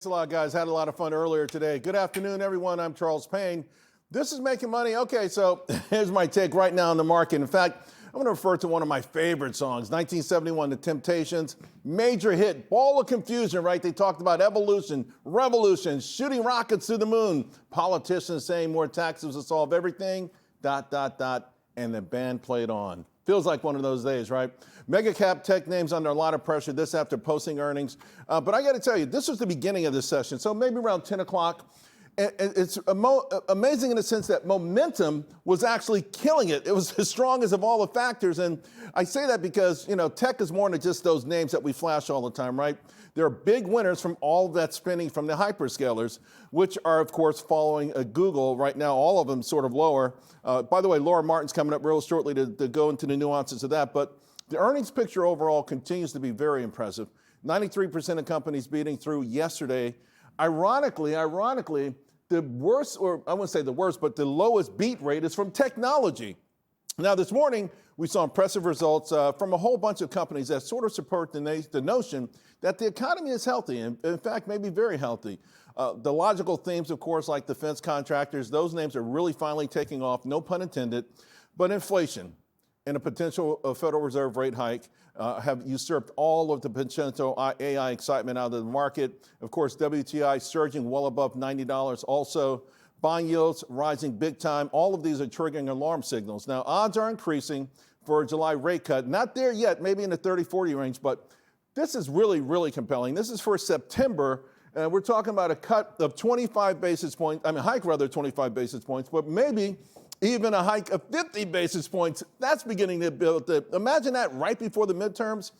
Thanks a lot, guys. Had a lot of fun earlier today. Good afternoon, everyone. I'm Charles Payne. This is Making Money. Okay, so here's my take right now on the market. In fact, I'm going to refer to one of my favorite songs, 1971, The Temptations. Major hit, ball of confusion, right? They talked about evolution, revolution, shooting rockets to the moon. Politicians saying more taxes will solve everything, ... And the band played on. Feels like one of those days, right? Mega cap tech names under a lot of pressure, this after posting earnings. But I got to tell you, this was the beginning of the session. So maybe around 10 o'clock. It's amazing in the sense that momentum was actually killing it. It was as strong as of all the factors. And I say that because, you know, tech is more than just those names that we flash all the time, right? There are big winners from all that spending from the hyperscalers, which are, of course, following Google right now, all of them sort of lower. By the way, Laura Martin's coming up real shortly to go into the nuances of that. But the earnings picture overall continues to be very impressive. 93% of companies beating through yesterday. Ironically, the worst, or I wouldn't say the worst, but the lowest beat rate is from technology. Now, this morning, we saw impressive results from a whole bunch of companies that sort of support the notion that the economy is healthy, and in fact, maybe very healthy. The logical themes, of course, like defense contractors, those names are really finally taking off, no pun intended, but inflation and a potential Federal Reserve rate hike have usurped all of the potential AI excitement out of the market. Of course, WTI surging well above $90 also. Bond yields rising big time. All of these are triggering alarm signals. Now, odds are increasing for a July rate cut. Not there yet, maybe in the 30-40 range, but this is really, really compelling. This is for September. We're talking about a cut of 25 basis points, hike rather, 25 basis points, but maybe even a hike of 50 basis points. That's beginning to build. Imagine that right before the midterms.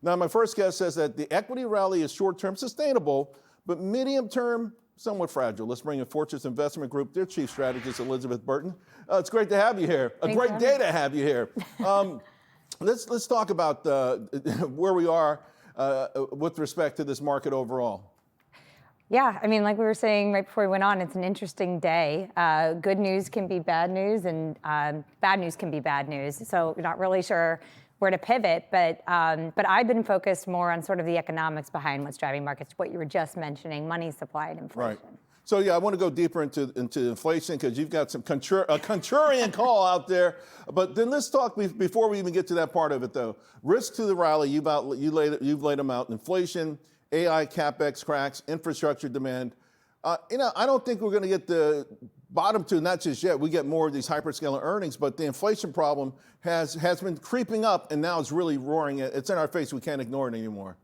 Now, my first guess says that the equity rally is short-term sustainable, but medium-term, somewhat fragile. Let's bring in Fortress Investment Group, their chief strategist, Elizabeth Burton. It's great to have you here. A great day to have you here. Let's talk about where we are with respect to this market overall. Yeah, I mean, like we were saying right before we went on, it's an interesting day. Good news can be bad news, and bad news can be bad news. So we're not really sure where to pivot, but I've been focused more on sort of the economics behind what's driving markets, what you were just mentioning, money supply and inflation. Right. So yeah, I want to go deeper into inflation because you've got some contrarian call out there. But then let's talk before we even get to that part of it, though. Risk to the rally, you've laid them out. Inflation, AI, CapEx cracks, infrastructure demand. I don't think we're going to get the bottom to, not just yet. We get more of these hyperscaler earnings, but the inflation problem has been creeping up, and now it's really roaring. It's in our face. We can't ignore it anymore.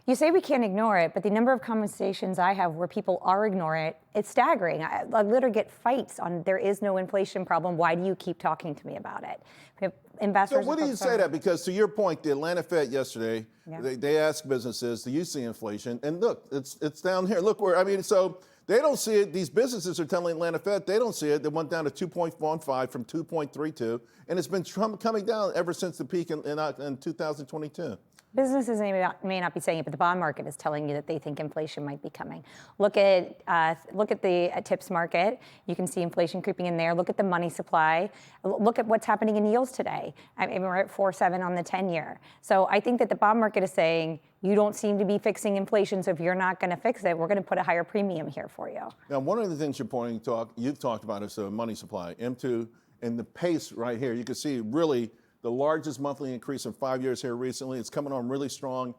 You say we can't ignore it, but the number of conversations I have where people are ignoring it, it's staggering. I literally get fights on there is no inflation problem. Why do you keep talking to me about it? We have investors. So what do you say that? Because to your point, the Atlanta Fed yesterday, they asked businesses, do you see inflation? And look, it's down here. Look where, so they don't see it. These businesses are telling Atlanta Fed they don't see it. They went down to 2.15 from 2.32, and it's been coming down ever since the peak in 2022. Businesses may not be saying it, but the bond market is telling you that they think inflation might be coming. Look at the TIPS market. You can see inflation creeping in there. Look at the money supply. Look at what's happening in yields today. We're at 4.7 on the 10-year. So I think that the bond market is saying you don't seem to be fixing inflation. So if you're not going to fix it, we're going to put a higher premium here for you. Now, one of the things you've talked about is the money supply, M2, and the pace right here. You can see really the largest monthly increase in 5 years here recently. It's coming on really strong.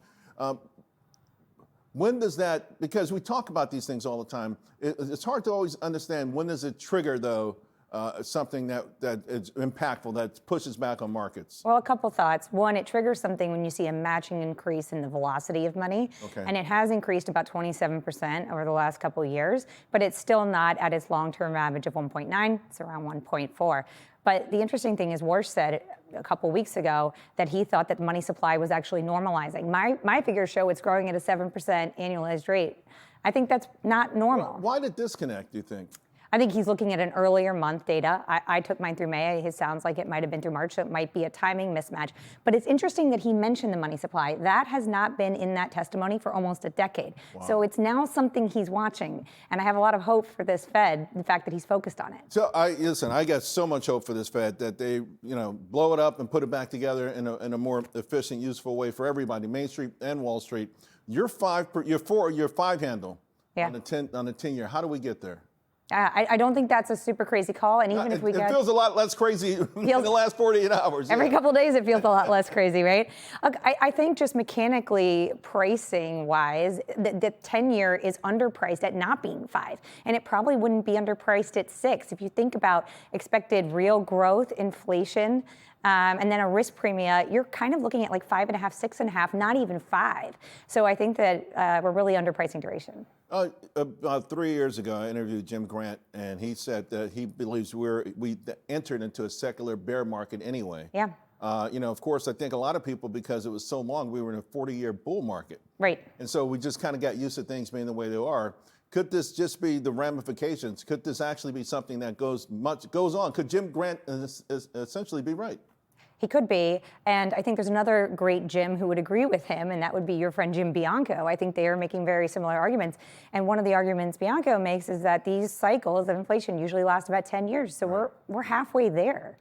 When does that, because we talk about these things all the time, it's hard to always understand when does it trigger, though, something that is impactful, that pushes back on markets? Well, a couple thoughts. One, it triggers something when you see a matching increase in the velocity of money. Okay. And it has increased about 27% over the last couple of years, but it's still not at its long-term average of 1.9. It's around 1.4. But the interesting thing is Warsh said a couple weeks ago that he thought that the money supply was actually normalizing. My figures show it's growing at a 7% annualized rate. I think that's not normal. Why the disconnect, do you think? I think he's looking at an earlier month data. I took mine through May. It sounds like it might have been through March, so it might be a timing mismatch. But it's interesting that he mentioned the money supply. That has not been in that testimony for almost a decade. Wow. So it's now something he's watching. And I have a lot of hope for this Fed, the fact that he's focused on it. So I got so much hope for this Fed that they, blow it up and put it back together in a more efficient, useful way for everybody, Main Street and Wall Street. Your five handle Yeah. on the 10-year. How do we get there? I don't think that's a super crazy call, and even if we it feels a lot less crazy in the last 48 hours. Every couple of days, it feels a lot less crazy, right? Look, I think just mechanically, pricing-wise, the 10-year is underpriced at not being 5, and it probably wouldn't be underpriced at 6. If you think about expected real growth, inflation, and then a risk premia, you're kind of looking at like 5.5, 6.5, not even 5. So I think that we're really underpricing duration. About 3 years ago, I interviewed Jim Grant, and he said that he believes we entered into a secular bear market anyway. Yeah. Of course, I think a lot of people, because it was so long, we were in a 40-year bull market. Right. And so we just kind of got used to things being the way they are. Could this just be the ramifications? Could this actually be something that goes on? Could Jim Grant essentially be right? He could be, and I think there's another great Jim who would agree with him, and that would be your friend Jim Bianco. I think they are making very similar arguments, and one of the arguments Bianco makes is that these cycles of inflation usually last about 10 years, so we're halfway there.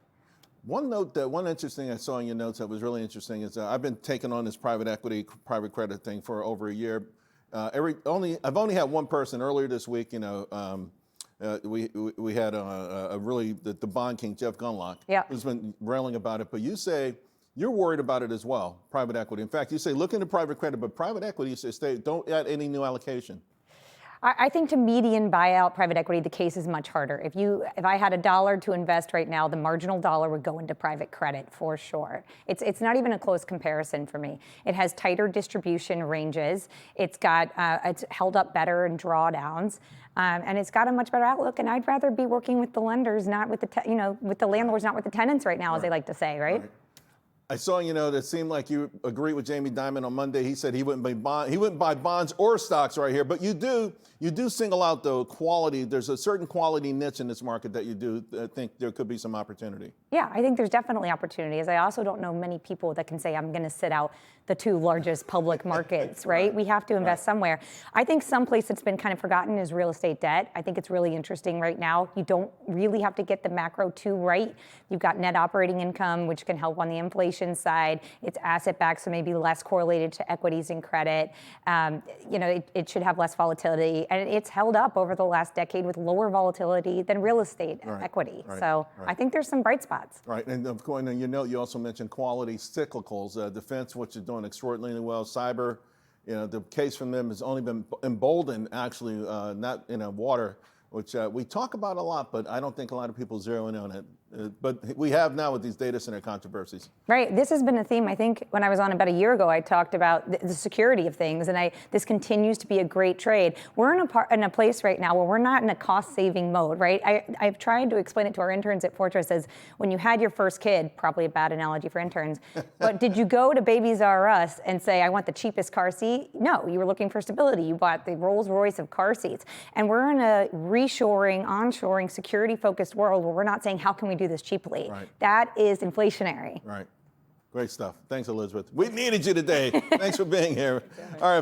One interesting I saw in your notes that was really interesting is I've been taking on this private equity, private credit thing for over a year. I've only had one person earlier this week. We had the bond king, Jeff Gunlock, who's been railing about it. But you say you're worried about it as well, private equity. In fact, you say look into private credit, but private equity, you say don't add any new allocation. I think to median buyout private equity, the case is much harder. If I had $1 to invest right now, the marginal dollar would go into private credit for sure. It's not even a close comparison for me. It has tighter distribution ranges. It's held up better in drawdowns. And it's got a much better outlook. And I'd rather be working with the lenders, not with with the landlords, not with the tenants right now, as they like to say, right? I saw, that it seemed like you agree with Jamie Dimon on Monday. He said he wouldn't buy bonds or stocks right here, but you do single out the quality. There's a certain quality niche in this market that you do think there could be some opportunity. Yeah, I think there's definitely opportunities. I also don't know many people that can say, I'm going to sit out the 2 largest public markets, right? We have to invest somewhere. I think someplace that's been kind of forgotten is real estate debt. I think it's really interesting right now. You don't really have to get the macro too right. You've got net operating income, which can help on the inflation side. It's asset-backed, so maybe less correlated to equities and credit. It should have less volatility. And it's held up over the last decade with lower volatility than real estate equity. So I think there's some bright spots. Right, and of course, in your note, you also mentioned quality cyclicals, defense, which is doing extraordinarily well, cyber. The case from them has only been emboldened, actually, not in water, which we talk about a lot, but I don't think a lot of people zero in on it. But we have now with these data center controversies. Right. This has been a theme. I think when I was on about a year ago, I talked about the security of things, and this continues to be a great trade. We're in a place right now where we're not in a cost-saving mode, right? I've tried to explain it to our interns at Fortress as when you had your first kid, probably a bad analogy for interns, but did you go to Babies R Us and say, I want the cheapest car seat? No, you were looking for stability. You bought the Rolls Royce of car seats. And we're in a reshoring, onshoring, security-focused world where we're not saying, how can we do this cheaply? Right. That is inflationary. Right. Great stuff. Thanks, Elizabeth. We needed you today. Thanks for being here. All right.